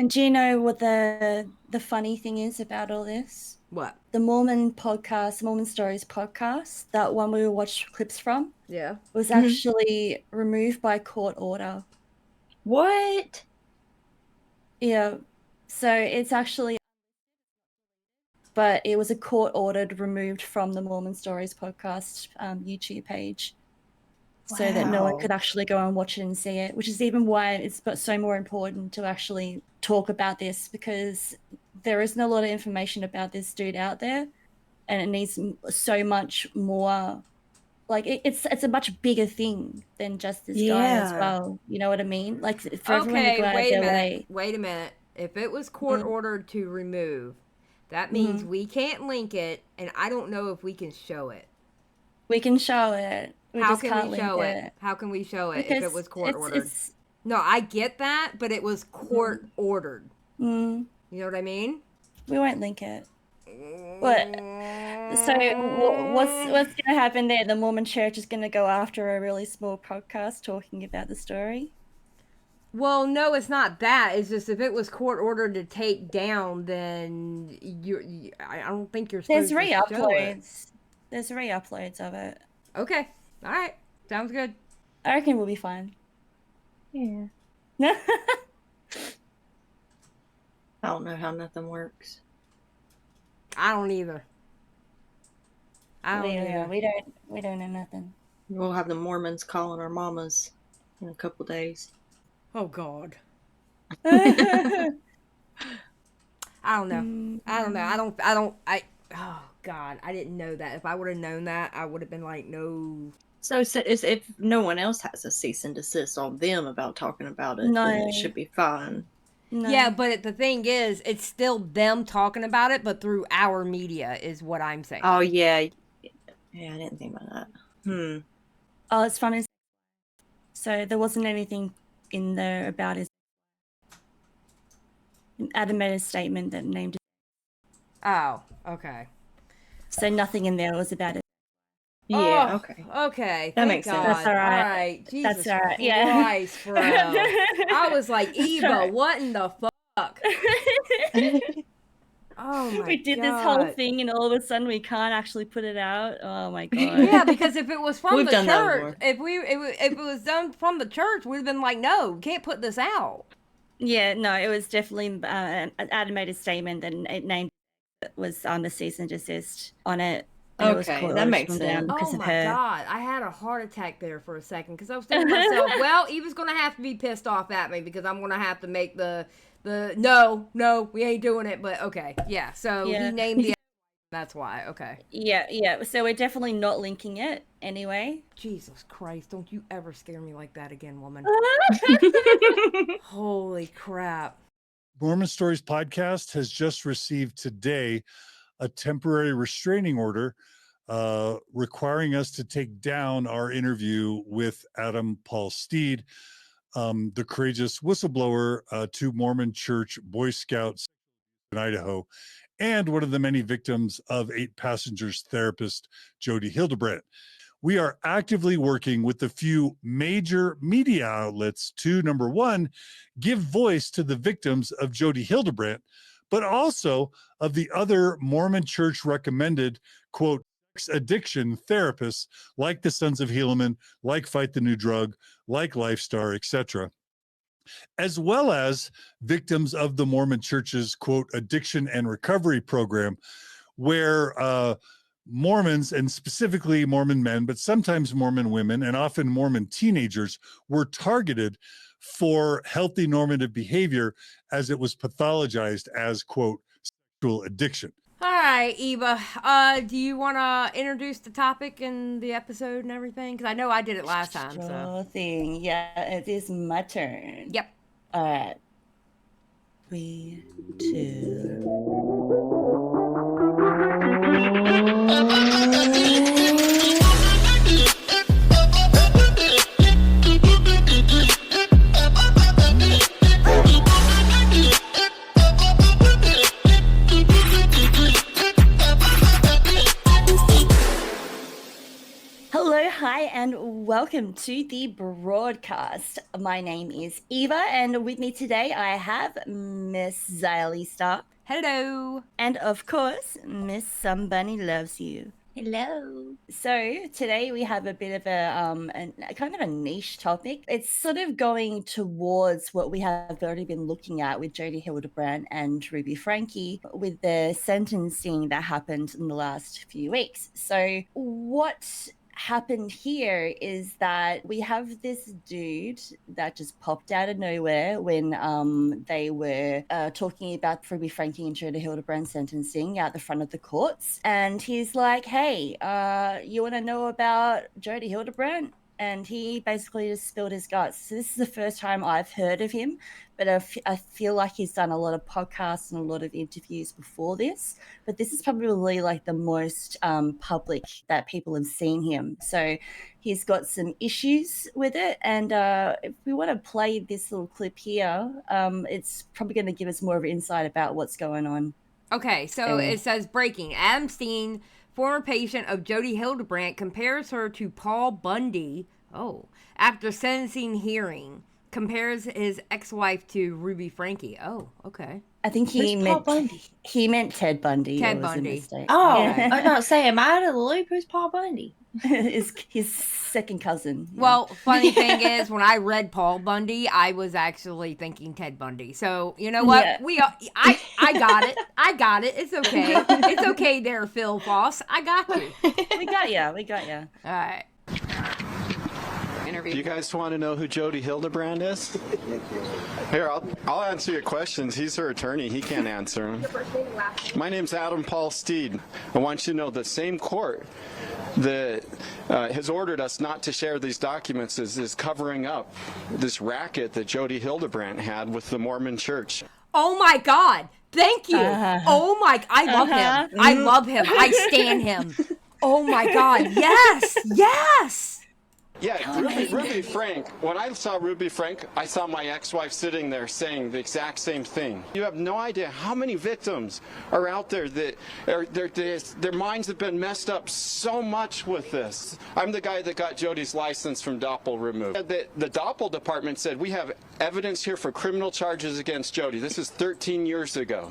And do you know what the funny thing is about all this? What? The Mormon podcast, Mormon Stories podcast, that one we watched clips from, Yeah. was actually removed by court order. What? Yeah. So it's actually, but it was a court-ordered removed from the Mormon Stories podcast YouTube page. So that no one could actually go and watch it and see it, which is even why it's so more important to actually talk about this, because there isn't a lot of information about this dude out there, and it needs so much more. Like it's a much bigger thing than just this guy as well. You know what I mean? Like for everyone to go out their way. Wait a minute. If it was court ordered to remove, that means we can't link it, and I don't know if we can show it. We can show it. How can we show it? How can we show it if it was court ordered? No, I get that, but it was court ordered. You know what I mean? We won't link it. What? So what's going to happen there? The Mormon Church is going to go after a really small podcast talking about the story? Well, no, it's not that. It's just if it was court ordered to take down, then I don't think you're supposed to show it. There's re-uploads. There's re-uploads of it. Okay. All right. Sounds good. I reckon we'll be fine. Yeah. I don't know how nothing works. I don't either. We don't know nothing. We'll have the Mormons calling our mamas in a couple days. Oh God. I don't know. Oh God, I didn't know that. If I would have known that, I would have been like, no. So if no one else has a cease and desist on them about talking about it, then it should be fine. No. Yeah, but the thing is, it's still them talking about it, but through our media is what I'm saying. Oh, yeah. Yeah, I didn't think about that. Oh, it's funny. So there wasn't anything in there about his... Adam made a statement that named it. Oh, okay. So nothing in there was about it. Yeah, okay. Okay. That makes sense. That's all right. All right. Jesus That's all right. Christ, bro. I was like, Eva, what in the fuck? Oh my God. We did this whole thing and all of a sudden we can't actually put it out. Oh my God. Yeah, because if it was from We've the done that church, before. if it was done from the church, we'd have been like, no, we can't put this out. Yeah, no, it was definitely an automated statement and it named was on the cease and desist on it. Okay, that makes sense. Oh my God, I had a heart attack there for a second because I was thinking to myself, well, Eva's gonna have to be pissed off at me because I'm gonna have to make the no, we ain't doing it. But okay, yeah. So he named the. That's why. Okay. Yeah. So we're definitely not linking it anyway. Jesus Christ! Don't you ever scare me like that again, woman. Holy crap. Mormon Stories podcast has just received today a temporary restraining order requiring us to take down our interview with Adam Paul Steed, the courageous whistleblower to Mormon Church Boy Scouts in Idaho, and one of the many victims of 8 Passengers therapist Jodi Hilderbrandt. We are actively working with the few major media outlets to, number one, give voice to the victims of Jodi Hilderbrandt, but also of the other Mormon Church recommended, quote, addiction therapists like the Sons of Helaman, like Fight the New Drug, like Lifestar, etc., as well as victims of the Mormon Church's, quote, addiction and recovery program, where Mormons, and specifically Mormon men, but sometimes Mormon women, and often Mormon teenagers, were targeted for healthy normative behavior as it was pathologized as, quote, sexual addiction. All right, Eva, do you want to introduce the topic and the episode and everything? Because I know I did it last time. Sure thing. Yeah, it is my turn. Yep. All right. 3, 2... Hello, hi, and welcome to the broadcast. My name is Eva, and with me today I have Miss Xylie Star. Hello. And of course, Miss SumBunniLuvsU. Hello. So today we have a bit of a kind of a niche topic. It's sort of going towards what we have already been looking at with Jodi Hilderbrandt and Ruby Franke with the sentencing that happened in the last few weeks. So what happened here is that we have this dude that just popped out of nowhere when they were talking about Ruby Franke and Jodi Hildebrand sentencing out the front of the courts, and he's like, hey, you want to know about Jodi Hildebrand? And he basically just spilled his guts. So this is the first time I've heard of him, but I feel like he's done a lot of podcasts and a lot of interviews before this. But this is probably like the most public that people have seen him. So he's got some issues with it. And if we want to play this little clip here, it's probably going to give us more of an insight about what's going on. Okay, so it says breaking. Adam Steed, former patient of Jodi Hildebrand, compares her to Paul Bundy. Oh, after sentencing hearing, compares his ex-wife to Ruby Franke. Oh, okay. I think he meant Ted Bundy. Ted Bundy. Oh, yeah. I was about to say, am I out of the loop? Who's Paul Bundy? his second cousin. Yeah. Well, funny thing is, when I read Paul Bundy, I was actually thinking Ted Bundy. So you know what? Yeah. I got it. I got it. It's okay. It's okay there, Phil Foss. I got you. We got you. All right. Do you guys want to know who Jodi Hildebrand is? Here, I'll answer your questions. He's her attorney. He can't answer them. My name's Adam Paul Steed. I want you to know the same court that has ordered us not to share these documents is covering up this racket that Jodi Hildebrand had with the Mormon Church. Oh my God! Thank you. Oh my! I love him. I love him. I stan him. Oh my God! Yes, yes. Yeah, Ruby Frank. When I saw Ruby Frank, I saw my ex-wife sitting there saying the exact same thing. You have no idea how many victims are out there that their minds have been messed up so much with this. I'm the guy that got Jodi's license from Doppel removed. The Doppel department said, we have evidence here for criminal charges against Jodi. This is 13 years ago.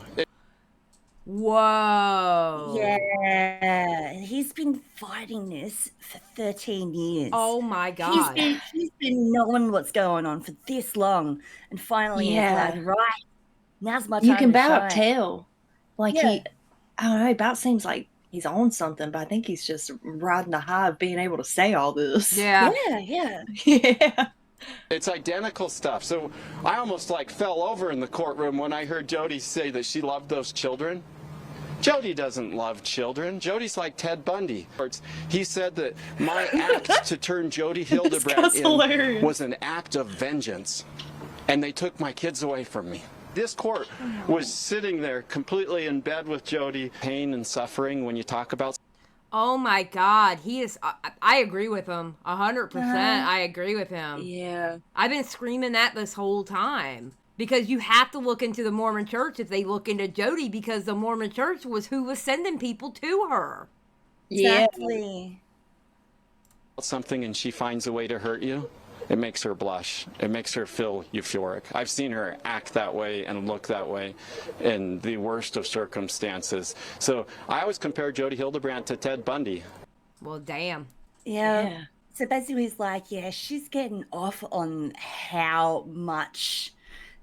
Whoa. Yeah. He's been fighting this for 13 years. Oh my God. He's been knowing what's going on for this long. And finally he's like, right, now's my time. You can to about shine. tell. Like I don't know, it about seems like he's on something, but I think he's just riding the high of being able to say all this. Yeah. Yeah. It's identical stuff. So I almost fell over in the courtroom when I heard Jodi say that she loved those children. Jodi doesn't love children. Jodi's like Ted Bundy. He said that my act to turn Jodi Hildebrand in was an act of vengeance, and they took my kids away from me. This court was sitting there completely in bed with Jodi. Pain and suffering when you talk about. Oh my God, he is. I agree with him 100%. I agree with him. Yeah. I've been screaming that this whole time because you have to look into the Mormon Church if they look into Jodi, because the Mormon Church was who was sending people to her. Exactly. Something and she finds a way to hurt you. It makes her blush. It makes her feel euphoric. I've seen her act that way and look that way in the worst of circumstances. So I always compare Jodi Hildebrand to Ted Bundy. Well, damn. Yeah. So basically he's like, she's getting off on how much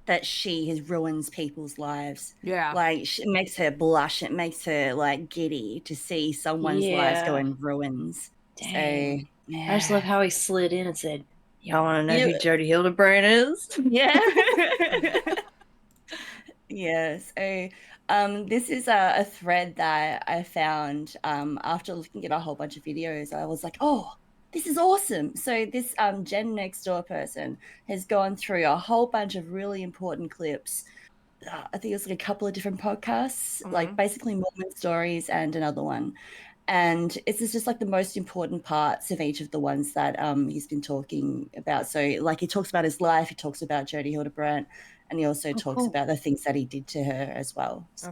that she ruins people's lives. Yeah. Like, it makes her blush. It makes her, giddy to see someone's lives go in ruins. Dang. So, yeah. I just love how he slid in and said, y'all want to know who Jodi Hildebrand is? Yeah. Yeah. So this is a thread that I found after looking at a whole bunch of videos. I was like, oh, this is awesome. So this Gen Next Door person has gone through a whole bunch of really important clips. I think it was a couple of different podcasts, basically Mormon stories and another one. And it's just the most important parts of each of the ones that he's been talking about. So he talks about his life, he talks about Jodi Hildebrand, and he also talks about the things that he did to her as well. So,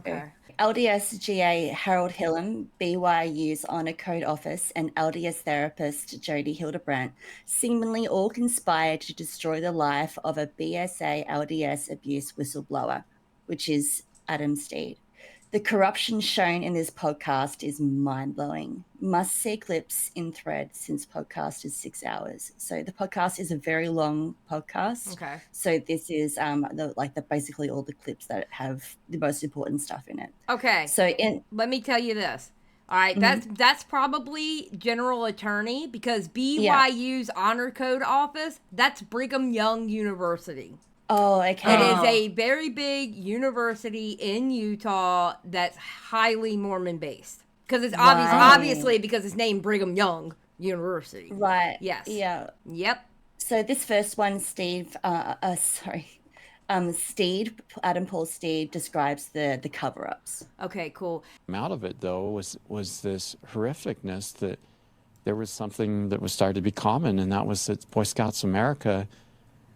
LDS GA Harold Hillam, BYU's Honor Code Office, and LDS therapist Jodi Hilderbrandt seemingly all conspired to destroy the life of a BSA LDS abuse whistleblower, which is Adam Steed. The corruption shown in this podcast is mind-blowing. Must see clips in thread since podcast is 6 hours. So the podcast is a very long podcast. Okay. So this is basically all the clips that have the most important stuff in it. Okay. So let me tell you this. All right, that's probably general attorney, because BYU's Honor Code Office, that's Brigham Young University. Oh, okay. It is a very big university in Utah that's highly Mormon based, because it's obviously because it's named Brigham Young University. Right. Yes. Yeah. Yep. So this first one, Steed, Adam Paul Steed describes the cover-ups. Okay, cool. Out of it, though, was this horrificness that there was something that was starting to be common, and that was that Boy Scouts America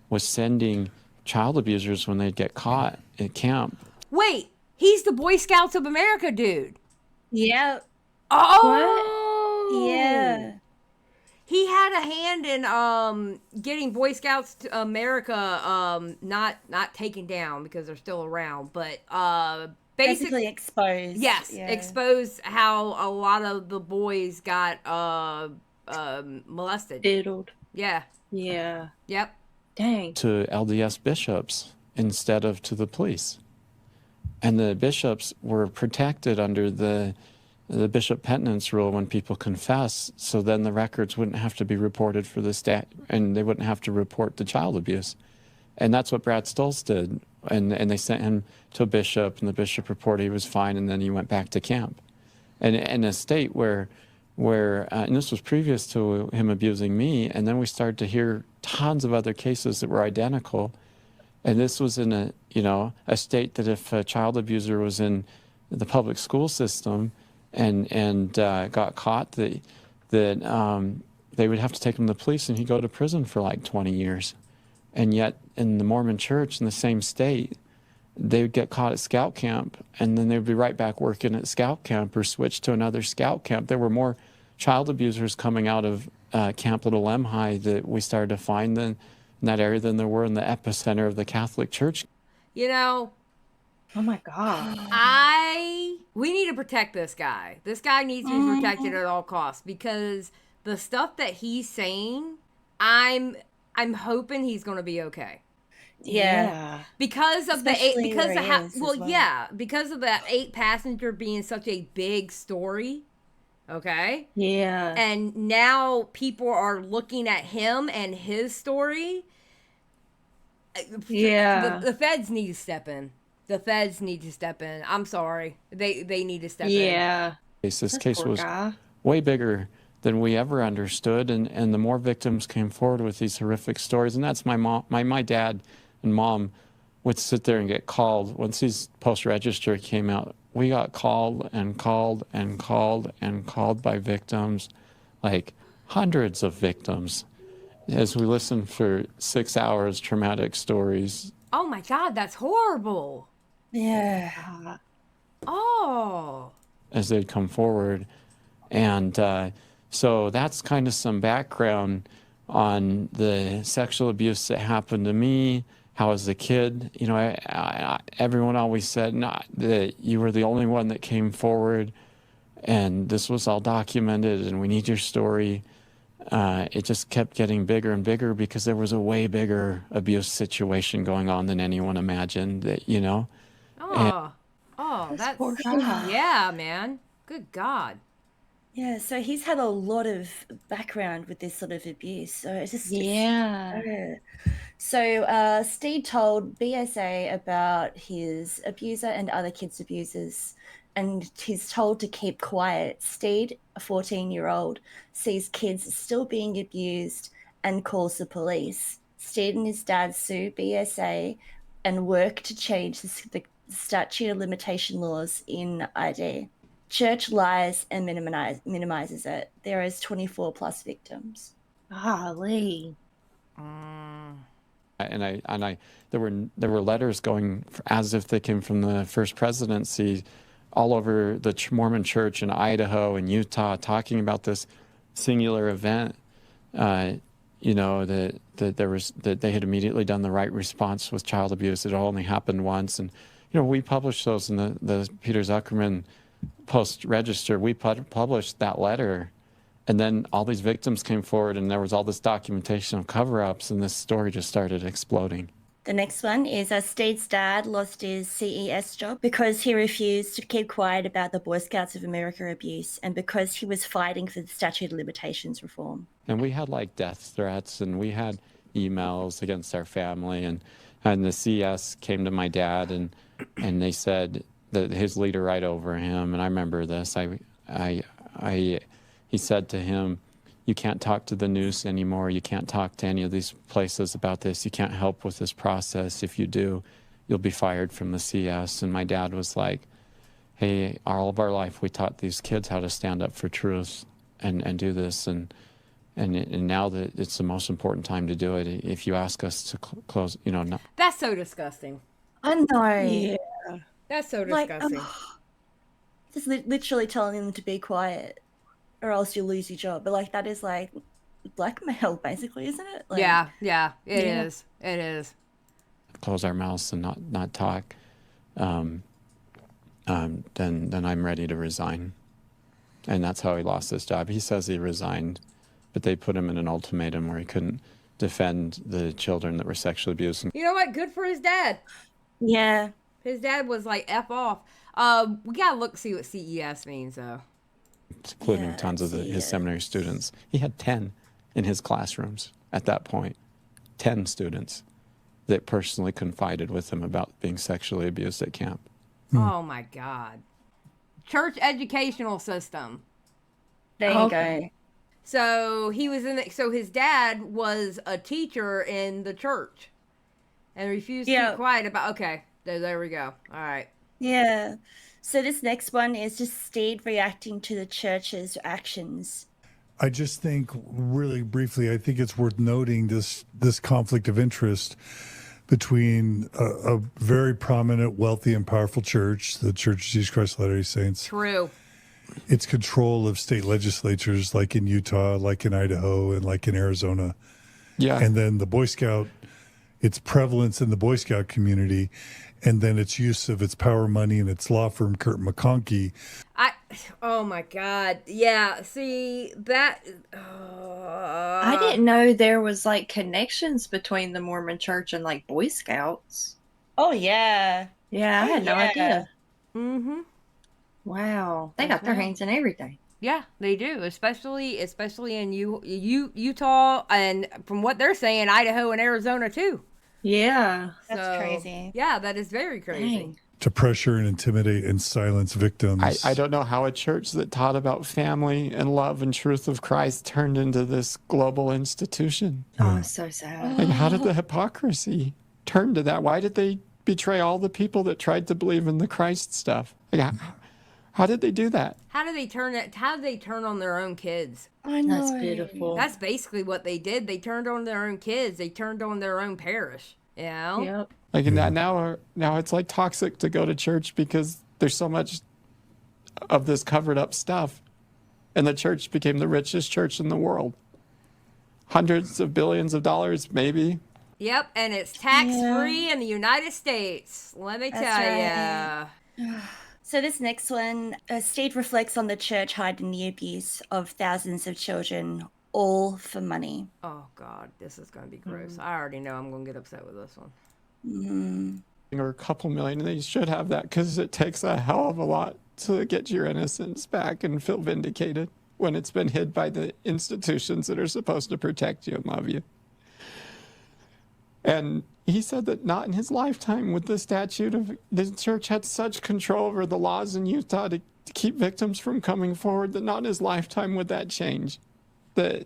was sending child abusers when they'd get caught at camp. Wait, he's the Boy Scouts of America dude. Yeah. Oh. What? Yeah. He had a hand in getting Boy Scouts to America not taken down because they're still around, but basically exposed. Yes, yeah. Exposed how a lot of the boys got molested. Diddled. Yeah. Yeah. Yep. Dang. To LDS bishops instead of to the police. And the bishops were protected under the bishop penitence rule when people confess, so then the records wouldn't have to be reported for the stat, and they wouldn't have to report the child abuse. And that's what Brad Stoltz did. And they sent him to a bishop, and the bishop reported he was fine, and then he went back to camp. And in a state where and this was previous to him abusing me, and then we started to hear tons of other cases that were identical. And this was in a state that if a child abuser was in the public school system and got caught, that they would have to take him to the police, and he'd go to prison for like 20 years. And yet in the Mormon church in the same state, they would get caught at scout camp, and then they would be right back working at scout camp or switch to another scout camp. There were more child abusers coming out of Camp Little Lemhi that we started to find in that area than there were in the epicenter of the Catholic Church. You know, oh my God. We need to protect this guy. This guy needs to be protected at all costs, because the stuff that he's saying, I'm hoping he's going to be okay. Yeah. Because of Especially because of the 8 passenger being such a big story. Okay. Yeah. And now people are looking at him and his story. Yeah. The feds need to step in. The feds need to step in. I'm sorry. They need to step in. Yeah. This case was way bigger than we ever understood, and the more victims came forward with these horrific stories, and that's my dad and mom would sit there and get called. Once these post-register came out, we got called and called and called and called by victims, like hundreds of victims, as we listened for 6 hours, traumatic stories. Oh my God, that's horrible. Yeah. Oh. As they'd come forward. And so that's kind of some background on the sexual abuse that happened to me. How as a kid, everyone always said that you were the only one that came forward, and this was all documented, and we need your story. It just kept getting bigger and bigger because there was a way bigger abuse situation going on than anyone imagined. That's poor guy. Yeah, man. Good God. Yeah, so he's had a lot of background with this sort of abuse. So it's just So Steed told BSA about his abuser and other kids' abusers, and he's told to keep quiet. Steed, a 14-year-old, sees kids still being abused and calls the police. Steed and his dad sue BSA and work to change the statute of limitation laws in ID. Church lies and minimizes it. There is 24 plus victims. Golly. And there were letters going as if they came from the first presidency all over the Mormon church in Idaho and Utah talking about this singular event, you know, that they had immediately done the right response with child abuse. It only happened once. And, you know, we published those in the Peter Zuckerman Post-Register. We published that letter. And then all these victims came forward, and there was all this documentation of cover-ups, and this story just started exploding. The next one is Steed's dad lost his CES job because he refused to keep quiet about the Boy Scouts of America abuse and because he was fighting for the statute of limitations reform. And we had like death threats, and we had emails against our family, and the CS came to my dad, and they said that his leader right over him, and I remember this, he said to him, "You can't talk to the news anymore. You can't talk to any of these places about this. You can't help with this process. If you do, you'll be fired from the CS." And my dad was like, "Hey, all of our life we taught these kids how to stand up for truth and do this, and now that it's the most important time to do it, if you ask us to close, you know." No. That's so disgusting. I know. Yeah. That's so disgusting. Just literally telling them to be quiet or else you'll lose your job. But like that is like blackmail basically, isn't it? Like, yeah, it is. It is. Close our mouths and not talk. Then I'm ready to resign. And that's how he lost his job. He says he resigned, but they put him in an ultimatum where he couldn't defend the children that were sexually abused. You know what? Good for his dad. Yeah. His dad was like, F off. We gotta see what CES means though. Including tons of his seminary students. He had 10 in his classrooms at that point. 10 students that personally confided with him about being sexually abused at camp. Oh my God. Church educational system. There you go. So he was so his dad was a teacher in the church and refused to be quiet about, okay, there we go. All right. Yeah. So this next one is just Steed reacting to the church's actions. I just think, really briefly, I think it's worth noting this conflict of interest between a very prominent, wealthy, and powerful church, the Church of Jesus Christ of Latter-day Saints. True. Its control of state legislatures, like in Utah, like in Idaho, and like in Arizona. Yeah. And then the Boy Scout, its prevalence in the Boy Scout community, and then its use of its power, money, and its law firm, Kurt McConkie. Oh my God. Yeah. See, that. I didn't know there was like connections between the Mormon church and like Boy Scouts. Oh, yeah. Yeah, I had no idea. Mm-hmm. Wow. They got their hands in everything. Yeah, they do, especially in Utah, and from what they're saying, Idaho and Arizona too. Yeah. That's crazy. Yeah, that is very crazy. Dang. To pressure and intimidate and silence victims. I don't know how a church that taught about family and love and truth of Christ turned into this global institution. Oh, it's so sad. Like, how did the hypocrisy turn to that? Why did they betray all the people that tried to believe in the Christ stuff? Like, how did they do that? How did they turn on their own kids? I know. That's beautiful. That's basically what they did. They turned on their own kids. They turned on their own parish. You know? Yep. Like now it's like toxic to go to church because there's so much of this covered up stuff. And the church became the richest church in the world. Hundreds of billions of dollars, maybe. Yep, and it's tax-free in the United States. Let me tell you. So this next one, Steed reflects on the church hiding the abuse of thousands of children, all for money. Oh, God, this is going to be gross. I already know I'm going to get upset with this one. Or a couple million, and they should have that because it takes a hell of a lot to get your innocence back and feel vindicated when it's been hid by the institutions that are supposed to protect you and love you. And he said that not in his lifetime would the statute of the church had such control over the laws in Utah to keep victims from coming forward, that not in his lifetime would that change. You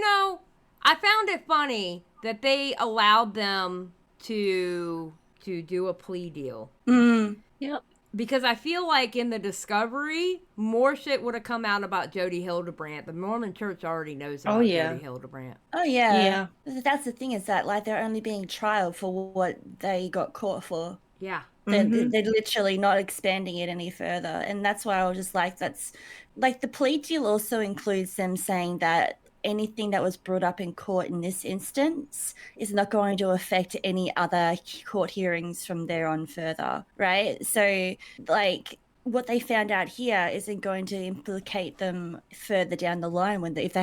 know, I found it funny that they allowed them to do a plea deal. Yep. Because I feel like in the discovery, more shit would have come out about Jodi Hilderbrandt. The Mormon Church already knows about Jodi Hilderbrandt. Oh, yeah. That's the thing, is that like they're only being trialed for what they got caught for. Yeah. They're literally not expanding it any further. And that's why I was just like, that's like the plea deal also includes them saying that anything that was brought up in court in this instance is not going to affect any other court hearings from there on further, right? So, like, what they found out here isn't going to implicate them further down the line when if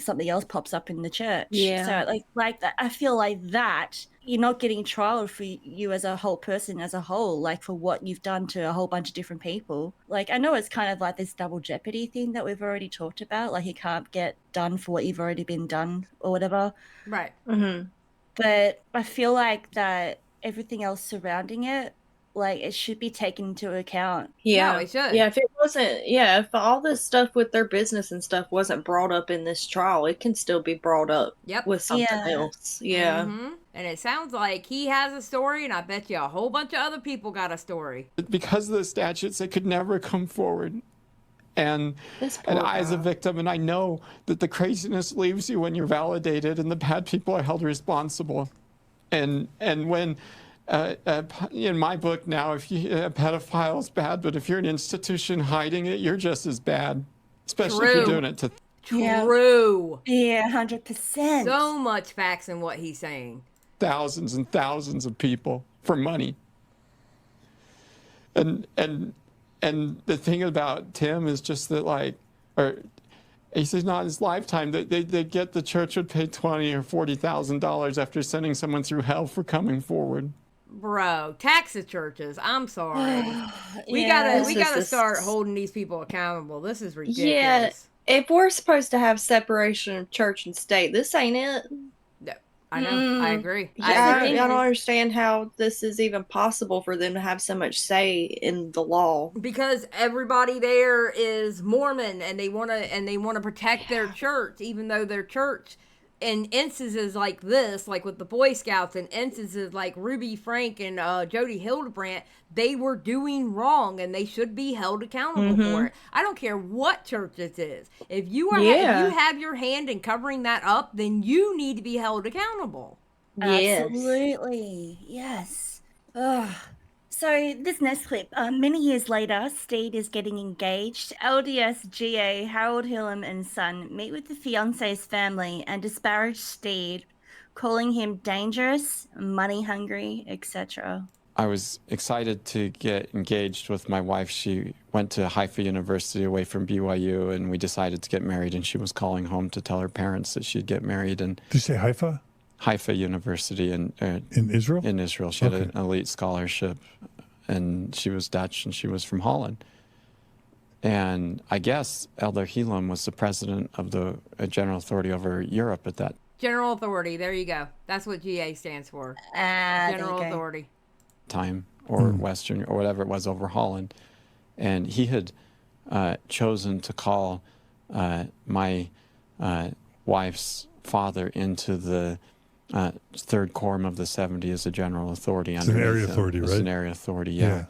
something else pops up in the church. Yeah. So like that, I feel like that you're not getting trialed for you as a whole person as a whole, like for what you've done to a whole bunch of different people. Like I know it's kind of like this double jeopardy thing that we've already talked about. Like you can't get done for what you've already been done or whatever. Right. But I feel like that everything else surrounding it, like it should be taken into account. Yeah, No, it should. Yeah, if it wasn't, if all this stuff with their business and stuff wasn't brought up in this trial, it can still be brought up with something else. Yeah. And it sounds like he has a story, and I bet you a whole bunch of other people got a story. Because of the statutes, they could never come forward. And I, as a victim, and I know that the craziness leaves you when you're validated, and the bad people are held responsible. And when in my book now, if you a pedophile is bad, but if you're an institution hiding it, you're just as bad, especially if you're doing it to. True. Yeah, 100%. So much facts in what he's saying. Thousands and thousands of people for money. And the thing about Tim is just that, like, or he says not in his lifetime, that they get the church would pay $20,000 or $40,000 after sending someone through hell for coming forward. Bro, tax the churches. I'm sorry. We gotta start holding these people accountable. This is ridiculous. Yeah, if we're supposed to have separation of church and state, this ain't it. No, I know. I agree. I don't understand how this is even possible for them to have so much say in the law. Because everybody there is Mormon, and they wanna protect their church, even though their church, in instances like this, like with the Boy Scouts, and instances like Ruby Frank and Jodi Hilderbrandt, they were doing wrong, and they should be held accountable for it. I don't care what church this is. If you are, if you have your hand in covering that up, then you need to be held accountable. Yes. Absolutely. Yes. Ugh. So this next clip, many years later, Steed is getting engaged. LDS GA Harold Hillam and son meet with the fiance's family and disparage Steed, calling him dangerous, money hungry, etc. I was excited to get engaged with my wife. She went to Haifa University away from BYU, and we decided to get married, and she was calling home to tell her parents that she'd get married. And did you say Haifa? Haifa University in Israel? In Israel. She had an elite scholarship, and she was Dutch, and she was from Holland. And I guess Elder Hillam was the president of the General Authority over Europe at that General Authority, there you go. That's what GA stands for. General Authority. Time, or Western, or whatever it was, over Holland. And he had chosen to call my wife's father into the third quorum of the 70 as a general authority. It's an area authority, right? It's an area authority, yeah.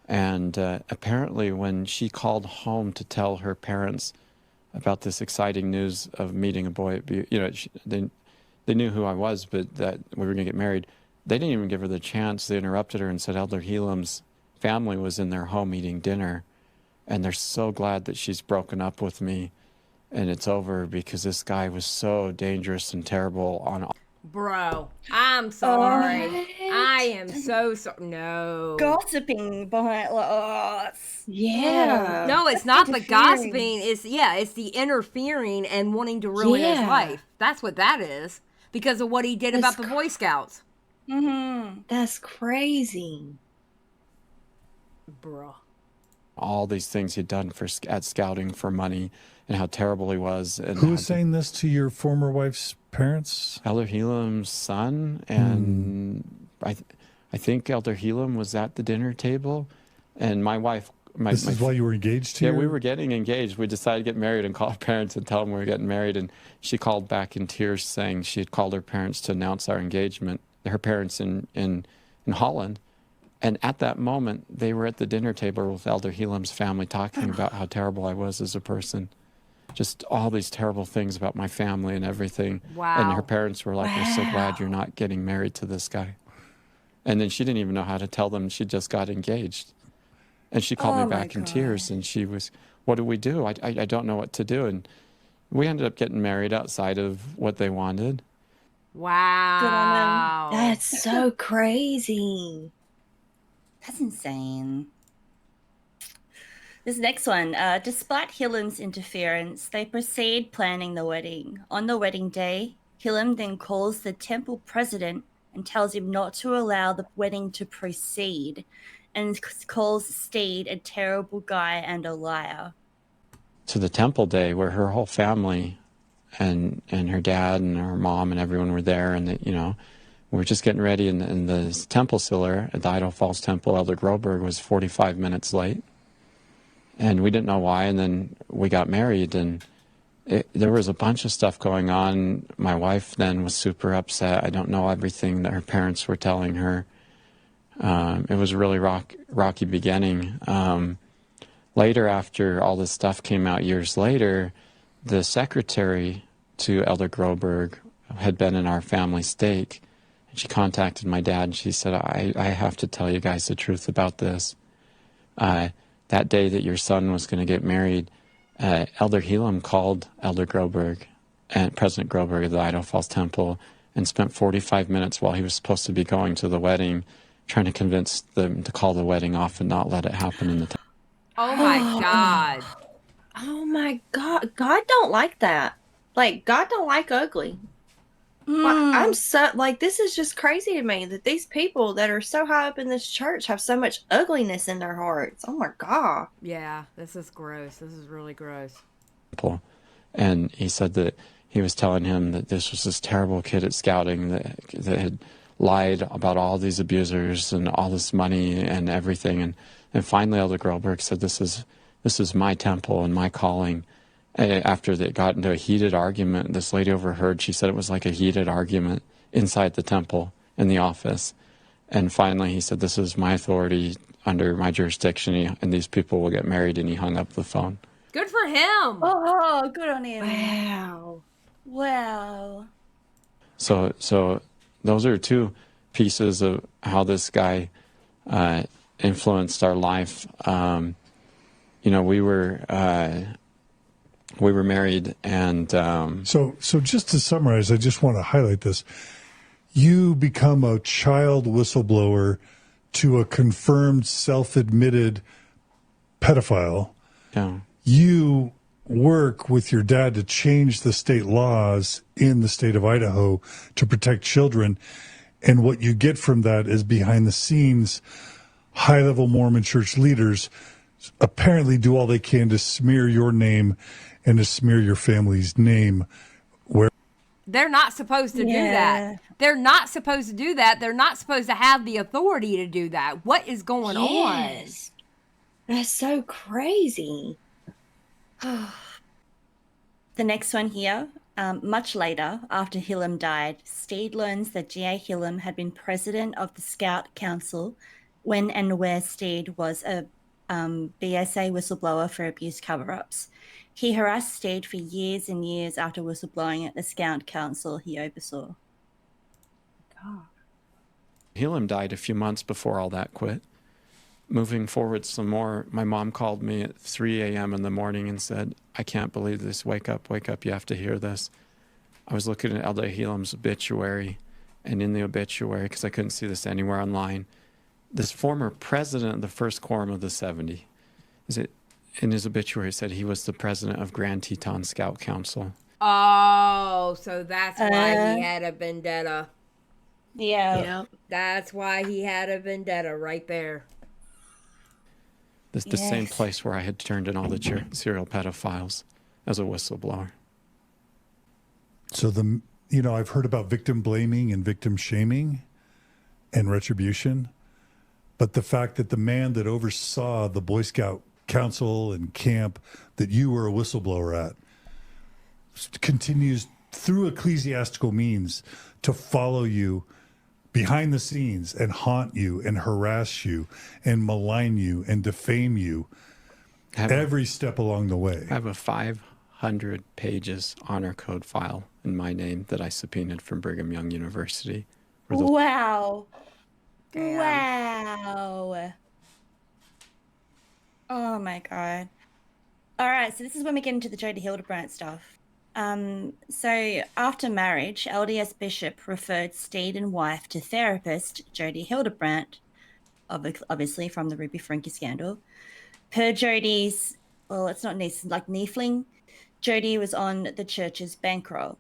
And apparently when she called home to tell her parents about this exciting news of meeting a boy, they knew who I was, but that we were going to get married. They didn't even give her the chance. They interrupted her and said Elder Hillam's family was in their home eating dinner, and they're so glad that she's broken up with me and it's over because this guy was so dangerous and terrible on. Bro, I'm sorry. I am so sorry. No. Gossiping behind, yeah. No, it's not the gossiping. It's the interfering and wanting to ruin his life. That's what that is, because of what he did about the Boy Scouts. That's crazy. Bro. All these things he'd done at scouting for money, and how terrible he was. And who was saying this to your former wife's parents? Elder Hillam's son, and I think Elder Hillam was at the dinner table, and my wife. This is why you were engaged here? Yeah, we were getting engaged. We decided to get married and call our parents and tell them we were getting married, and she called back in tears saying she had called her parents to announce our engagement, her parents in Holland. And at that moment, they were at the dinner table with Elder Hillam's family talking about how terrible I was as a person. Just all these terrible things about my family and everything. Wow. And her parents were like, we're so glad you're not getting married to this guy. And then she didn't even know how to tell them she just got engaged. And she called me back in tears, and she was, what do we do? I don't know what to do. And we ended up getting married outside of what they wanted. Wow. That's so crazy. That's insane. This next one, despite Hillam's interference, they proceed planning the wedding. On the wedding day, Hillam then calls the temple president and tells him not to allow the wedding to proceed, and calls Steed a terrible guy and a liar. To the temple day, where her whole family and her dad and her mom and everyone were there, and we were just getting ready in the temple cellar at the Idaho Falls Temple. Elder Groberg was 45 minutes late. And we didn't know why, and then we got married, and there was a bunch of stuff going on. My wife then was super upset. I don't know everything that her parents were telling her. It was a really rocky beginning. Later, after all this stuff came out years later, the secretary to Elder Groberg had been in our family stake, and she contacted my dad, and she said, I have to tell you guys the truth about this. That day that your son was going to get married, Elder Hillam called Elder Groberg and President Groberg of the Idaho Falls Temple and spent 45 minutes while he was supposed to be going to the wedding trying to convince them to call the wedding off and not let it happen in the temple. Oh my God. Oh my God. God don't like that. Like, God don't like ugly. I'm so, like, this is just crazy to me that these people that are so high up in this church have so much ugliness in their hearts. Oh my God. Yeah, this is gross. This is really gross. And he said that he was telling him that this was this terrible kid at scouting that had lied about all these abusers and all this money and everything. And finally, Elder Groberg said, this is my temple and my calling. After they got into a heated argument, this lady overheard, she said it was like a heated argument inside the temple in the office. And finally he said, this is my authority under my jurisdiction, and these people will get married, and he hung up the phone. Good for him. Oh, good on him. Wow. So those are two pieces of how this guy influenced our life. We were married, and so just to summarize, I just want to highlight this. You become a child whistleblower to a confirmed, self-admitted pedophile. Yeah. You work with your dad to change the state laws in the state of Idaho to protect children, and what you get from that is behind the scenes, high-level Mormon church leaders apparently do all they can to smear your name and to smear your family's name. Where they're not supposed to do that. They're not supposed to do that. They're not supposed to have the authority to do that. What is going on? That's so crazy. The next one here. Much later, after Hillam died, Steed learns that G.A. Hillam had been president of the Scout Council when and where Steed was a BSA whistleblower for abuse cover-ups. He harassed Steed for years and years after whistleblowing at the Scout Council he oversaw. God. Hillam died a few months before all that quit. Moving forward some more, my mom called me at 3 a.m. in the morning and said, I can't believe this. Wake up, you have to hear this. I was looking at Elder Hillam's obituary, and in the obituary, because I couldn't see this anywhere online, this former president of the First Quorum of the 70, in his obituary said he was the president of Grand Teton Scout Council. Oh, so that's why he had a vendetta. Yeah. That's why he had a vendetta right there. The same place where I had turned in all the serial pedophiles as a whistleblower. So I've heard about victim blaming and victim shaming and retribution, but the fact that the man that oversaw the Boy Scout Council and camp that you were a whistleblower at continues through ecclesiastical means to follow you behind the scenes and haunt you and harass you and malign you and defame you every step along the way. I have a 500 pages honor code file in my name that I subpoenaed from Brigham Young University. Wow. Damn. Wow. Oh my God. All right, so this is when we get into the Jodi Hildebrand stuff. So after marriage, LDS bishop referred Steed and wife to therapist Jodi Hilderbrandt, obviously from the Ruby Frankie scandal. Per Jodi's, well, it's not niece, like Niefling, Jodi was on the church's bankroll.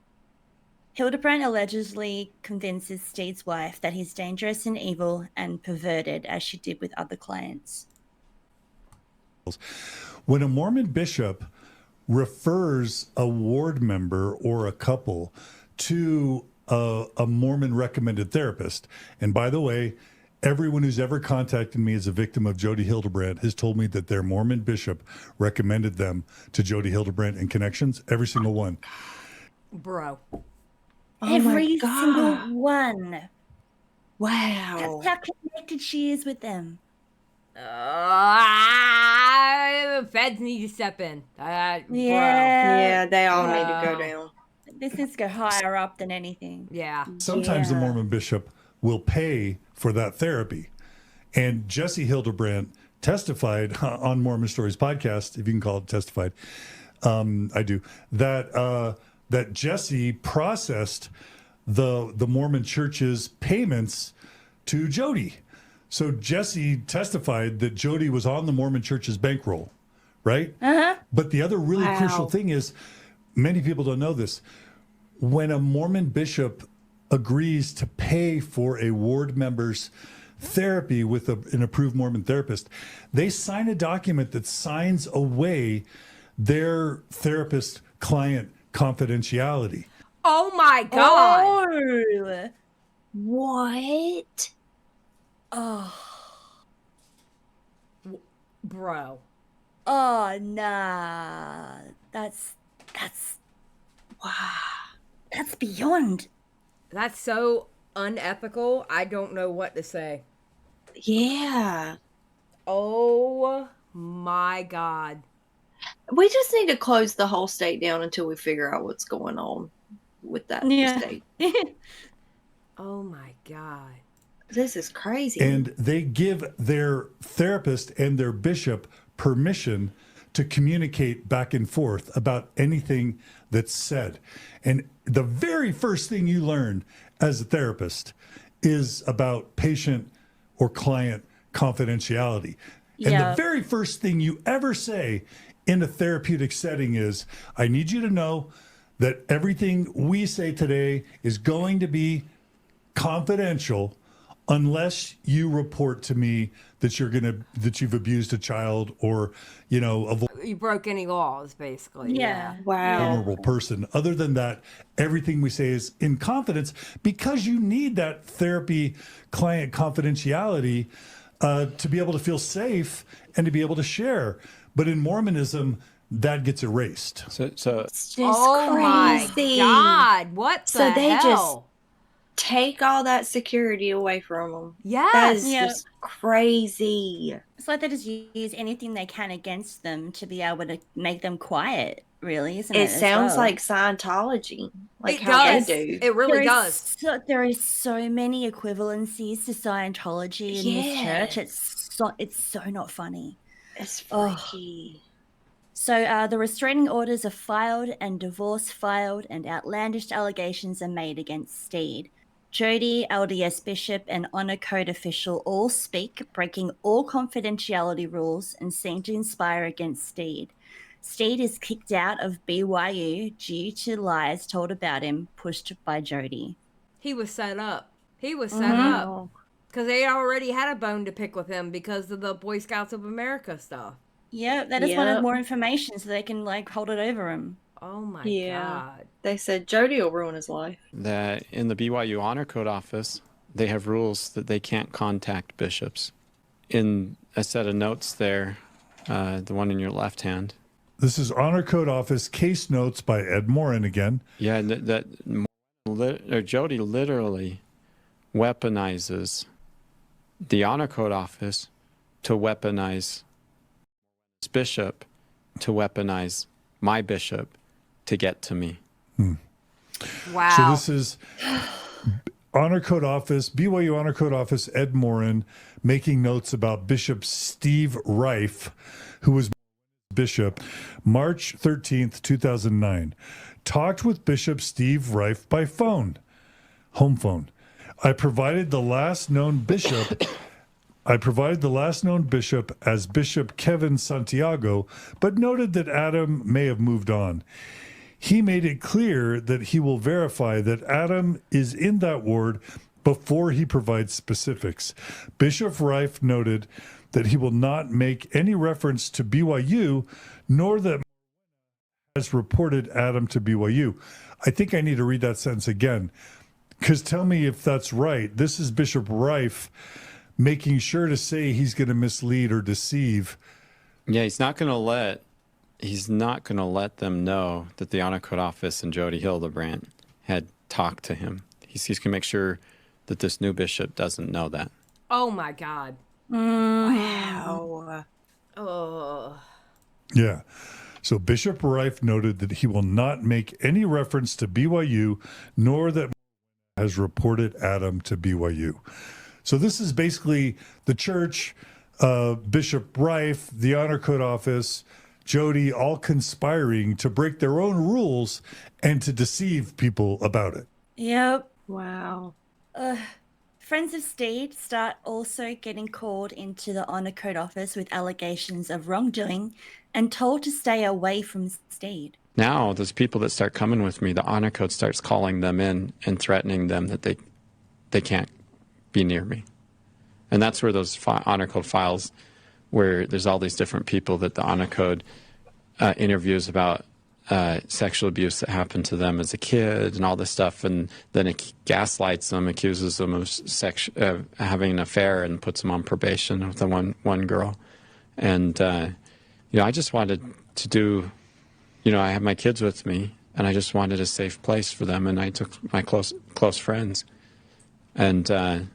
Hildebrand allegedly convinces Steed's wife that he's dangerous and evil and perverted, as she did with other clients. When a Mormon bishop refers a ward member or a couple to a Mormon recommended therapist, and by the way, everyone who's ever contacted me as a victim of Jodi Hildebrand has told me that their Mormon bishop recommended them to Jodi Hildebrand and connections, every single one. Bro. Every single one. Wow. That's how connected she is with them. Feds need to step in. Yeah, they all need to go down. This needs to go higher up than anything. Yeah. Sometimes the Mormon bishop will pay for that therapy. And Jesse Hildebrand testified on Mormon Stories podcast, if you can call it testified, I do, that Jesse processed the Mormon church's payments to Jodi. So Jesse testified that Jodi was on the Mormon church's bankroll, right? Uh-huh. But the other really crucial thing is, many people don't know this, when a Mormon bishop agrees to pay for a ward member's therapy with an approved Mormon therapist, they sign a document that signs away their therapist-client confidentiality. Oh my God. Oh. What? Oh. Bro. Oh, nah. That's Wow. that's beyond. That's so unethical. I don't know what to say. Yeah. Oh my God. We just need to close the whole state down until we figure out what's going on with that state. Oh my God. This is crazy. And they give their therapist and their bishop permission to communicate back and forth about anything that's said. And the very first thing you learn as a therapist is about patient or client confidentiality. And the very first thing you ever say in a therapeutic setting is, I need you to know that everything we say today is going to be confidential unless you report to me that you've abused a child or, You broke any laws, basically. Yeah. Wow. vulnerable person. Other than that, everything we say is in confidence because you need that therapy client confidentiality to be able to feel safe and to be able to share. But in Mormonism, that gets erased. So It's just Oh crazy. my God. What the So they hell? just take all that security away from them. Yes. That is Yeah. just crazy. It's like they just use anything they can against them to be able to make them quiet, really, isn't it? It as sounds well? like Scientology, like It how does. they do. It really There does. is there is so many equivalencies to Scientology in this church. It's so not funny. It's freaky. So the restraining orders are filed and divorce filed, and outlandish allegations are made against Steed. Jodi, LDS bishop, and honor code official all speak, breaking all confidentiality rules and seem to inspire against Steed. Steed is kicked out of BYU due to lies told about him, pushed by Jodi. He was set up. Because they already had a bone to pick with him because of the Boy Scouts of America stuff. Yeah, they just wanted more information so they can hold it over him. Oh my Yeah. God. They said Jodi will ruin his life. that in the BYU Honor Code office, they have rules that they can't contact bishops. In a set of notes there, the one in your left hand. This is Honor Code Office case notes by Ed Morin again. Yeah, Jodi literally weaponizes the Honor Code office to weaponize his bishop, to weaponize my bishop to get to me. Wow. So this is Honor Code Office, BYU Honor Code Office, Ed Morin, making notes about Bishop Steve Reif, who was bishop, March 13th, 2009. Talked with Bishop Steve Reif by phone, home phone. I provided the last known bishop as Bishop Kevin Santiago, but noted that Adam may have moved on. He made it clear that he will verify that Adam is in that ward before he provides specifics. Bishop Reif noted that he will not make any reference to BYU, nor that has reported Adam to BYU. I think I need to read that sentence again, because tell me if that's right. This is Bishop Reif making sure to say he's going to mislead or deceive. Yeah, he's not going to let them know that the Honor Code Office and Jodi Hilderbrandt had talked to him. He's going to make sure that this new bishop doesn't know that. Oh my God. Wow. Oh. Yeah. So Bishop Reif noted that he will not make any reference to BYU, nor that has reported Adam to BYU. So this is basically the church, Bishop Reif, the Honor Code Office, Jodi, all conspiring to break their own rules and to deceive people about it. Yep. Wow. Friends of Steed start also getting called into the Honor Code Office with allegations of wrongdoing and told to stay away from Steed. Now, those people that start coming with me, the Honor Code starts calling them in and threatening them that they can't be near me. And that's where those Honor Code files, where there's all these different people that the Honor Code interviews about sexual abuse that happened to them as a kid and all this stuff, and then it gaslights them, accuses them of having an affair, and puts them on probation with the one girl. And I just wanted to do, I have my kids with me, and I just wanted a safe place for them, and I took my close friends. And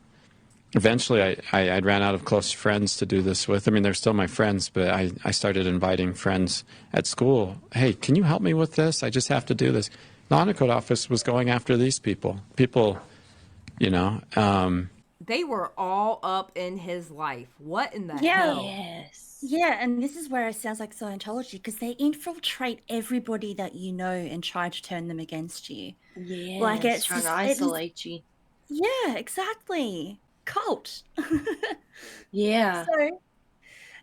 eventually I ran out of close friends to do this with. I mean, they're still my friends, but I started inviting friends at school. Hey, can you help me with this? I just have to do this. The Honor Code Office was going after these people. They were all up in his life. What in the hell? Yes. Yeah, and this is where it sounds like Scientology, because they infiltrate everybody that you know and try to turn them against you. Yeah, Like it's trying to just- isolate you. Yeah, exactly. Cult. Yeah. So,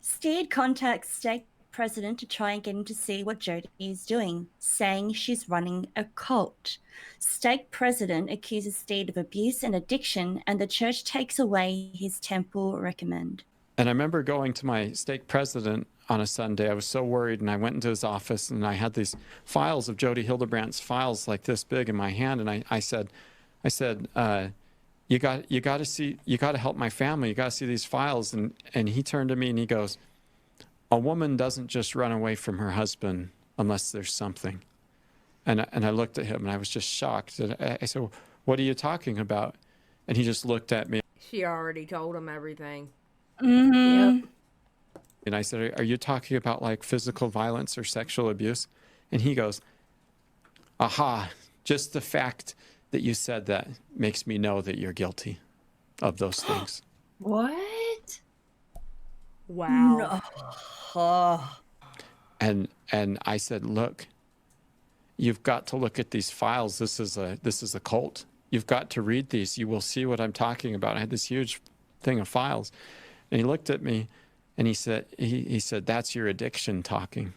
Steed contacts stake president to try and get him to see what Jodi is doing, saying she's running a cult. Stake president accuses Steed of abuse and addiction, and the church takes away his temple recommend. And I remember going to my stake president on a Sunday. I was so worried, and I went into his office, and I had these files of Jodi Hildebrandt's files like this big in my hand, and I said, you got to help my family. You got to see these files. And he turned to me and he goes, a woman doesn't just run away from her husband unless there's something. And I looked at him and I was just shocked. And I said, what are you talking about? And he just looked at me. She already told him everything. Mm-hmm. Yep. And I said, are you talking about like physical violence or sexual abuse? And he goes, aha, just the fact that you said that makes me know that you're guilty of those things. What? Wow. No. And I said, look, you've got to look at these files. This is a cult. You've got to read these. You will see what I'm talking about. I had this huge thing of files. And he looked at me and he said, that's your addiction talking.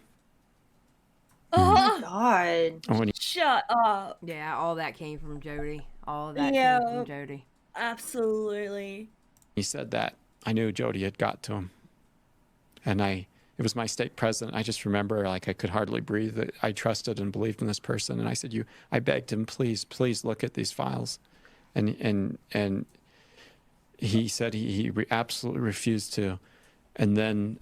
Oh, God. And when he, shut up. Yeah, all that came from Jodi. All of that Yeah. came from Jodi. Absolutely. he said that, I knew Jodi had got to him. And it was my stake president. I just remember, like, I could hardly breathe. I trusted and believed in this person. And I said, I begged him, please look at these files. And he said he absolutely refused to. And then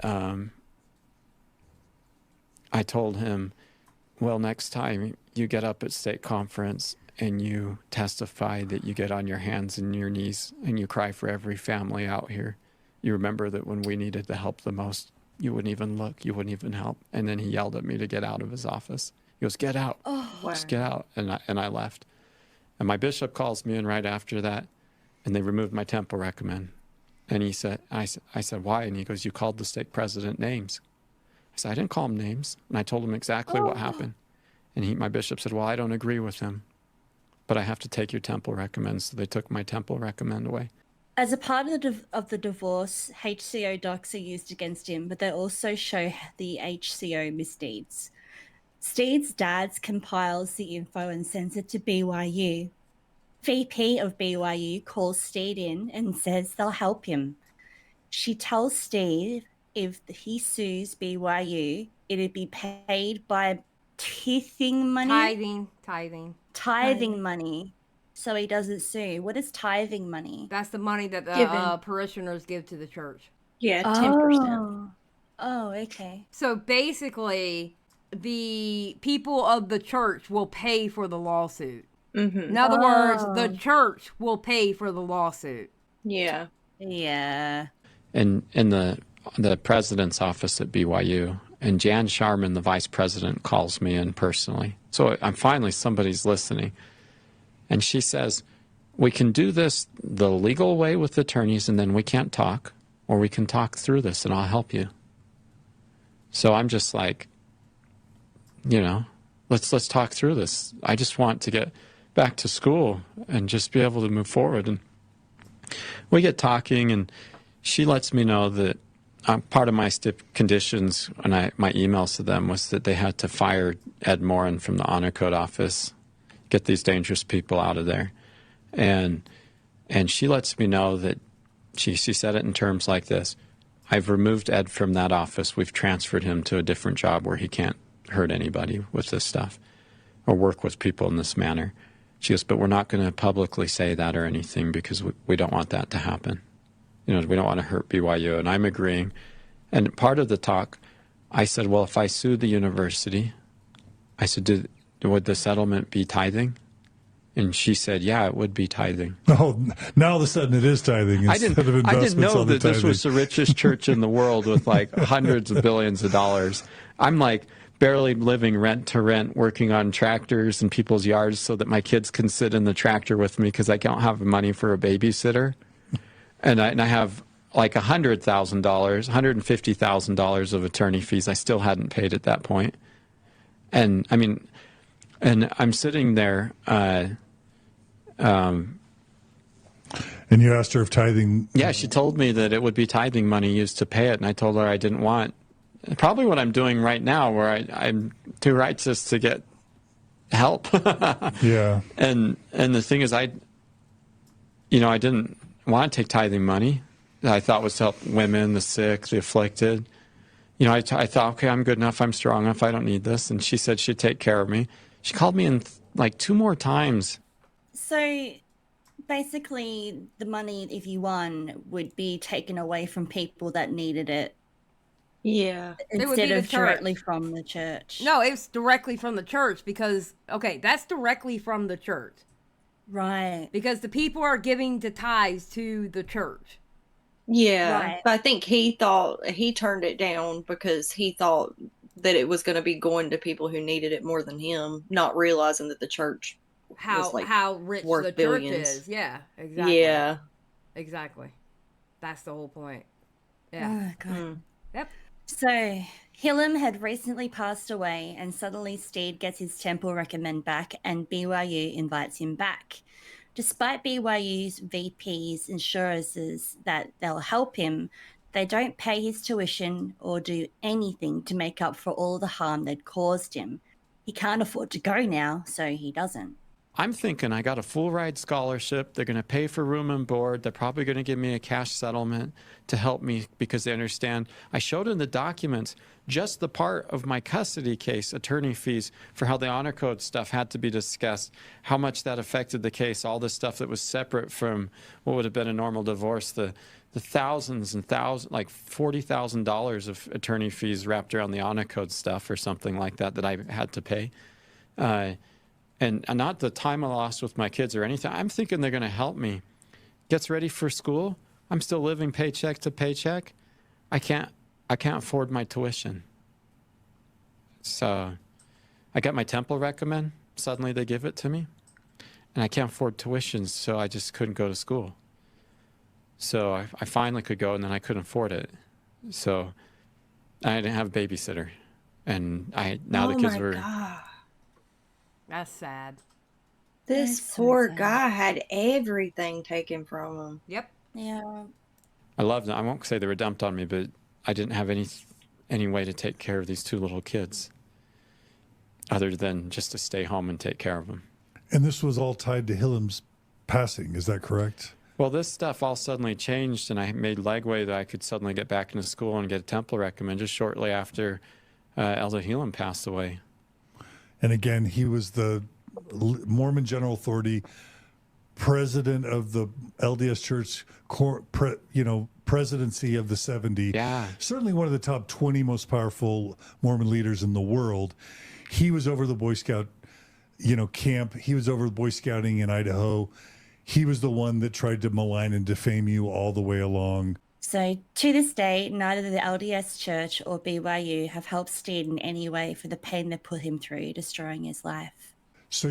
I told him, well, next time you get up at state conference and you testify that you get on your hands and your knees and you cry for every family out here, you remember that when we needed the help the most, you wouldn't even look, you wouldn't even help. And then he yelled at me to get out of his office. He goes, get out. Oh, Wow. Just get out. And I left. And my bishop calls me in right after that, and they removed my temple recommend. And he said, I said, why? And he goes, you called the stake president names. I said, I didn't call him names. And I told him exactly what happened. And my bishop said, well, I don't agree with him, but I have to take your temple recommend. So they took my temple recommend away. As a part of the divorce, HCO docs are used against him, but they also show the HCO misdeeds. Steed's dad compiles the info and sends it to BYU. VP of BYU calls Steed in and says they'll help him. She tells Steed if he sues BYU, it'd be paid by tithing money. Tithing money. So he doesn't sue. What is tithing money? That's the money that the parishioners give to the church. Yeah, 10%. Oh, okay. So basically, the people of the church will pay for the lawsuit. Mm-hmm. In other words, the church will pay for the lawsuit. Yeah. Yeah. And in the president's office at BYU, and Jan Sharman, the vice president, calls me in personally. So I'm finally, somebody's listening. And she says, we can do this the legal way with attorneys, and then we can't talk, or we can talk through this and I'll help you. So I'm just like, you know, let's talk through this. I just want to get back to school and just be able to move forward. And we get talking, and she lets me know that part of my conditions when my emails to them was that they had to fire Ed Morin from the Honor Code office, get these dangerous people out of there. And she lets me know that she said it in terms like this: I've removed Ed from that office. We've transferred him to a different job where he can't hurt anybody with this stuff or work with people in this manner. She goes, but we're not going to publicly say that or anything because we don't want that to happen. You know, we don't want to hurt BYU. And I'm agreeing. And part of the talk, I said, well, if I sued the university, I said, would the settlement be tithing? And she said, yeah, it would be tithing. Oh, now all of a sudden it is tithing. I didn't know that this was the richest church in the world with like hundreds of billions of dollars. I'm like barely living rent to rent, working on tractors in people's yards so that my kids can sit in the tractor with me because I don't have money for a babysitter. And I have like $100,000, $150,000 of attorney fees I still hadn't paid at that point. And I mean, and I'm sitting there. And you asked her if tithing. Yeah, she told me that it would be tithing money used to pay it. And I told her I didn't want, probably what I'm doing right now, where I'm too righteous to get help. Yeah. And the thing is, I didn't want to take tithing money that I thought was to help women, the sick, the afflicted. You know, I thought, okay, I'm good enough, I'm strong enough, I don't need this. And she said she'd take care of me. She called me in like 2 more times. So basically the money, if you won, would be taken away from people that needed it. Yeah. Instead of directly from the church. No, it's directly from the church because, okay, that's directly from the church. Right. Because the people are giving the tithes to the church. Yeah. Right. But I think he turned it down because he thought that it was going to be going to people who needed it more than him, not realizing that the church was like how rich worth the billions. church is. Yeah, exactly. Yeah. Exactly. That's the whole point. Yeah. Oh, God. Yep. So Hillam had recently passed away, and suddenly Steed gets his temple recommend back, and BYU invites him back. Despite BYU's VP's assurances that they'll help him, they don't pay his tuition or do anything to make up for all the harm they'd caused him. He can't afford to go now, so he doesn't. I'm thinking I got a full ride scholarship. They're going to pay for room and board. They're probably going to give me a cash settlement to help me because they understand. I showed in the documents just the part of my custody case, attorney fees for how the honor code stuff had to be discussed, how much that affected the case, all the stuff that was separate from what would have been a normal divorce, the thousands and thousands, like $40,000 of attorney fees wrapped around the honor code stuff or something like that I had to pay. And not the time I lost with my kids or anything. I'm thinking they're going to help me. Gets ready for school. I'm still living paycheck to paycheck. I can't afford my tuition. So I got my temple recommend. Suddenly they give it to me. and I can't afford tuition, so I just couldn't go to school. So I finally could go, and then I couldn't afford it. So I didn't have a babysitter, and now the kids were. God. That's sad. This That's so poor sad. guy had everything taken from him. Yep. Yeah. I loved them. I won't say they were dumped on me, but I didn't have any way to take care of these two little kids, other than just to stay home and take care of them. And this was all tied to Hillem's passing. Is that correct? Well, this stuff all suddenly changed, and I made legway that I could suddenly get back into school and get a temple recommend just shortly after Elder Hillem passed away. And again, he was the Mormon General Authority, president of the LDS Church, presidency of the 70. Yeah. Certainly one of the top 20 most powerful Mormon leaders in the world. He was over the Boy Scout, camp. He was over the Boy Scouting in Idaho. He was the one that tried to malign and defame you all the way along. So to this day, neither the LDS Church or BYU have helped Steed in any way for the pain they put him through, destroying his life. So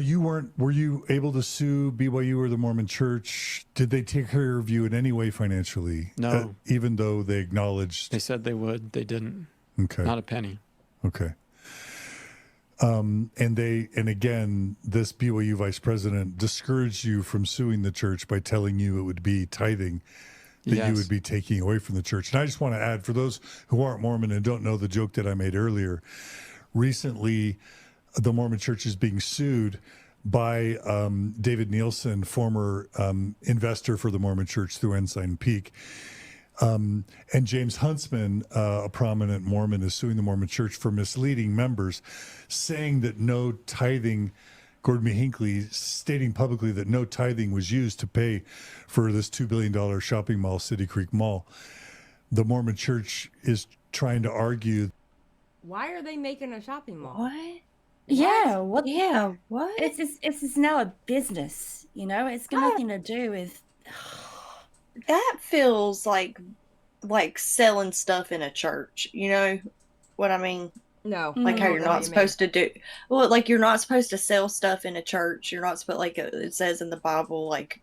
were you able to sue BYU or the Mormon Church? Did they take care of you in any way financially? No. Even though they acknowledged? They said they would. They didn't. Okay. Not a penny. Okay. And again, this BYU vice president discouraged you from suing the church by telling you it would be tithing that you would be taking away from the church. And I just want to add, for those who aren't Mormon and don't know the joke that I made earlier, recently the Mormon Church is being sued by David Nielsen, former investor for the Mormon Church through Ensign Peak. And James Huntsman, a prominent Mormon, is suing the Mormon Church for misleading members, saying that no tithing, Gordon B. Hinckley stating publicly that no tithing was used to pay for this $2 billion shopping mall, City Creek Mall. The Mormon Church is trying to argue. Why are they making a shopping mall? What? Yeah, what? Yeah, what? It's now a business, It's got nothing to do with. That feels like selling stuff in a church. You know what I mean? No. Like how I you're don't know what not you supposed to do. Well, like you're not supposed to sell stuff in a church. You're not supposed, like it says in the Bible, like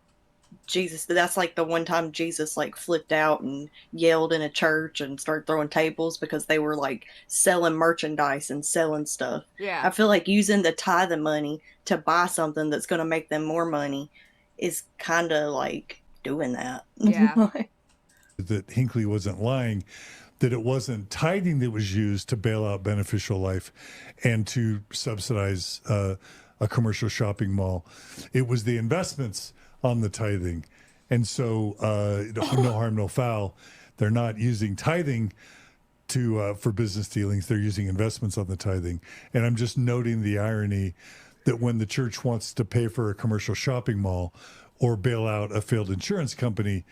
Jesus. That's like the one time Jesus like flipped out and yelled in a church and started throwing tables because they were like selling merchandise and selling stuff. Yeah. I feel like using the tithing money to buy something that's going to make them more money is kind of like doing that. Yeah. That Hinckley wasn't lying, that it wasn't tithing that was used to bail out Beneficial Life and to subsidize a commercial shopping mall. It was the investments on the tithing. And so no harm, no foul. They're not using tithing for business dealings. They're using investments on the tithing. And I'm just noting the irony that when the church wants to pay for a commercial shopping mall or bail out a failed insurance company,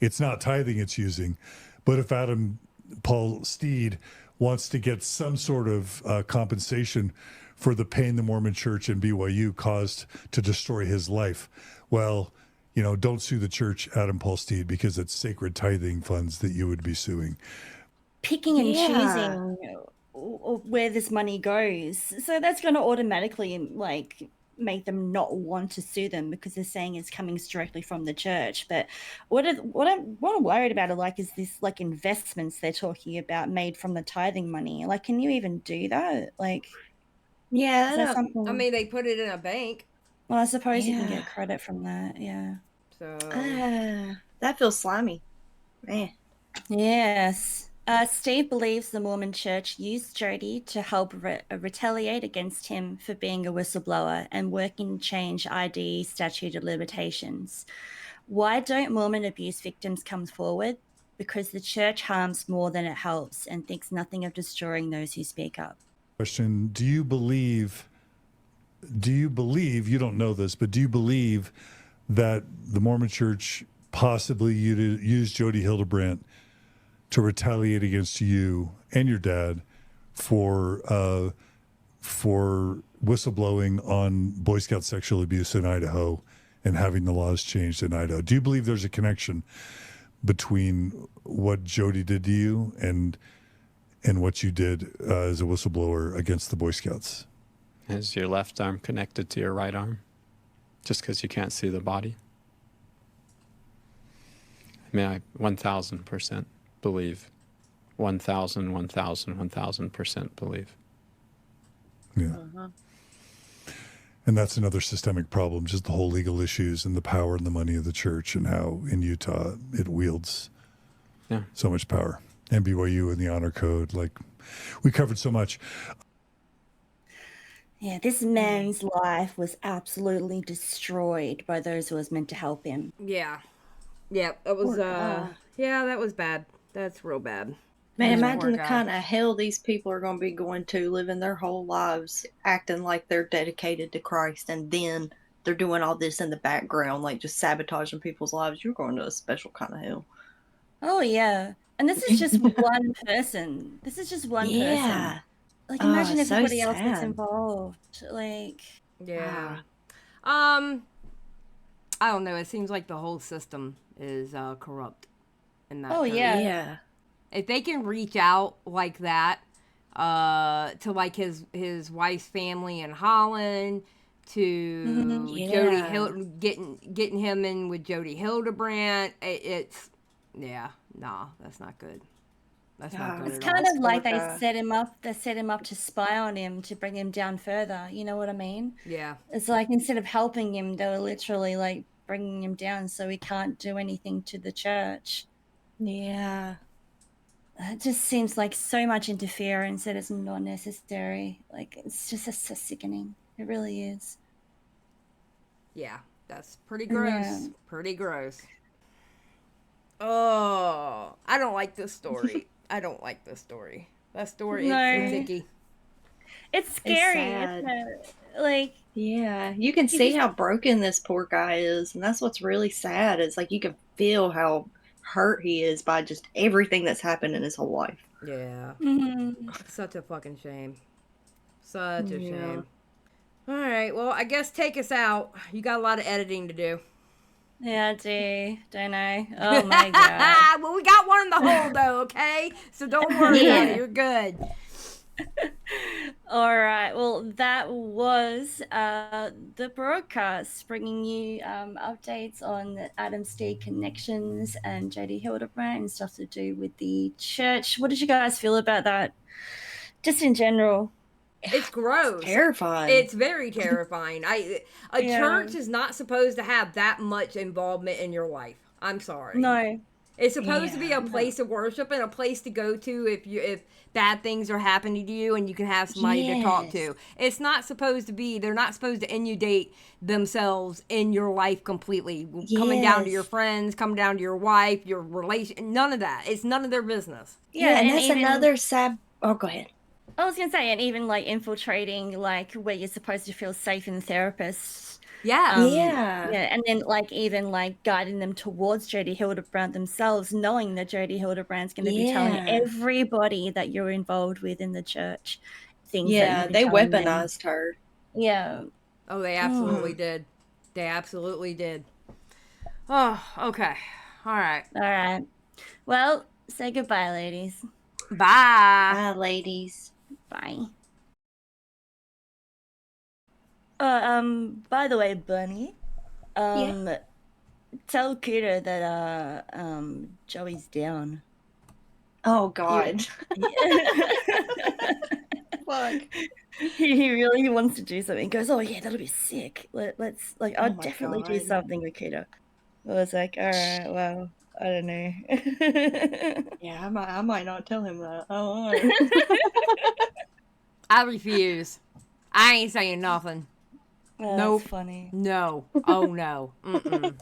it's not tithing it's using. But if Adam Paul Steed wants to get some sort of compensation for the pain the Mormon Church and BYU caused to destroy his life, well, don't sue the church, Adam Paul Steed, because it's sacred tithing funds that you would be suing. Picking and choosing where this money goes. So that's going to automatically make them not want to sue them because they're saying it's coming directly from the church. But what I'm worried about is this investments they're talking about made from the tithing money. Can you even do that? Yeah, is that something? I mean, they put it in a bank. Well, I suppose you can get credit from that. Yeah. So that feels slimy. Man. Yes. Steve believes the Mormon Church used Jodi to help retaliate against him for being a whistleblower and working to change ID statute of limitations. Why don't Mormon abuse victims come forward? Because the church harms more than it helps and thinks nothing of destroying those who speak up. Question: Do you believe? You don't know this, but do you believe that the Mormon Church possibly used Jodi Hilderbrandt to retaliate against you and your dad for whistleblowing on Boy Scout sexual abuse in Idaho and having the laws changed in Idaho? Do you believe there's a connection between what Jodi did to you and what you did as a whistleblower against the Boy Scouts? Is your left arm connected to your right arm? just because you can't see the body. I mean, I 1,000% believe. 1,000% believe. Yeah. And that's another systemic problem, just the whole legal issues and the power and the money of the church and how in Utah it wields so much power. And BYU and the honor code, like we covered so much. Yeah, this man's life was absolutely destroyed by those who was meant to help him. Yeah. Yeah, it was, yeah, that was bad. That's real bad. Man, imagine the kind of hell these people are going to be going to, living their whole lives acting like they're dedicated to Christ, and then they're doing all this in the background, like just sabotaging people's lives. You're going to a special kind of hell. Oh, yeah. And this is just one person. This is just one person. Like, imagine everybody else gets involved. Like, yeah. I don't know. It seems like the whole system is corrupt in that. Oh, yeah. If they can reach out like that to like his wife's family in Holland, to Jodi getting him in with Jodi Hilderbrandt, that's not good. That's not good. It's kind of like they set him up to spy on him, to bring him down further. You know what I mean? Yeah. It's like instead of helping him, they were literally like bringing him down so he can't do anything to the church. Yeah. It just seems like so much interference that is not necessary. Like, it's just so sickening. It really is. Yeah, that's pretty gross. Yeah. Pretty gross. Oh, I don't like this story. I don't like this story. That story is icky. It's scary. It's like, yeah, you can see how broken this poor guy is, and that's what's really sad. It's like you can feel how hurt he is by just everything that's happened in his whole life. Yeah. Such a fucking shame. Such a shame. All right, well, I guess take us out. You got a lot of editing to do. Yeah, I do. Don't I? Oh my god. Well, we got one in the hole though, okay? So don't worry about it. You're good. All right. Well, that was the broadcast, bringing you updates on the Adam Steed connections and Jodi Hildebrand and stuff to do with the church. What did you guys feel about that? Just in general. It's gross. It's terrifying. It's very terrifying. A church is not supposed to have that much involvement in your life. I'm sorry. No. It's supposed to be a place of worship and a place to go to if bad things are happening to you and you can have somebody to talk to. It's not supposed to be, they're not supposed to inundate themselves in your life completely. Coming down to your friends, coming down to your wife, your relation, none of that. It's none of their business. Yeah, and that's another sad... Oh, go ahead. I was going to say, and even like infiltrating like where you're supposed to feel safe in therapists. Yeah. And then like even like guiding them towards Jodi Hildebrand themselves, knowing that Jodi Hildebrand's going to be telling everybody that you're involved with in the church things. Yeah, they weaponized her. Yeah. Oh, they absolutely did. They absolutely did. Oh, okay. All right. Well, say goodbye, ladies. Bye. Bye, ladies. Bye. By the way, Bunny, tell Kuda that Joey's down. Oh God. Fuck. He really wants to do something. He goes, oh yeah, that'll be sick. Let's like, I'll definitely do something with Kuda. I was like, all right, well, I don't know. Yeah, I might not tell him that. Oh. I refuse. I ain't saying nothing. Nope. Funny. No. Oh no. Mm-mm.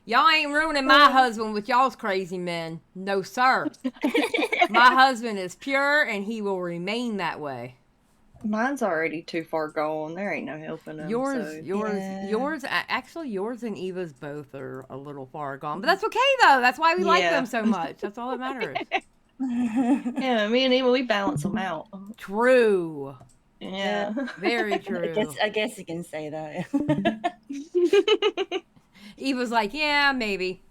Y'all ain't ruining my husband with y'all's crazy men. No, sir. My husband is pure and he will remain that way. Mine's already too far gone. There ain't no helping him. Yours, actually, yours and Eva's both are a little far gone. But that's okay, though. That's why we like them so much. That's all that matters. Yeah, me and Eva, we balance them out. True. Yeah. Very true. I guess you can say that. Eva's like, yeah, maybe.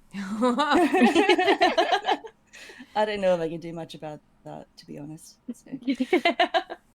I don't know if I can do much about that, to be honest. So.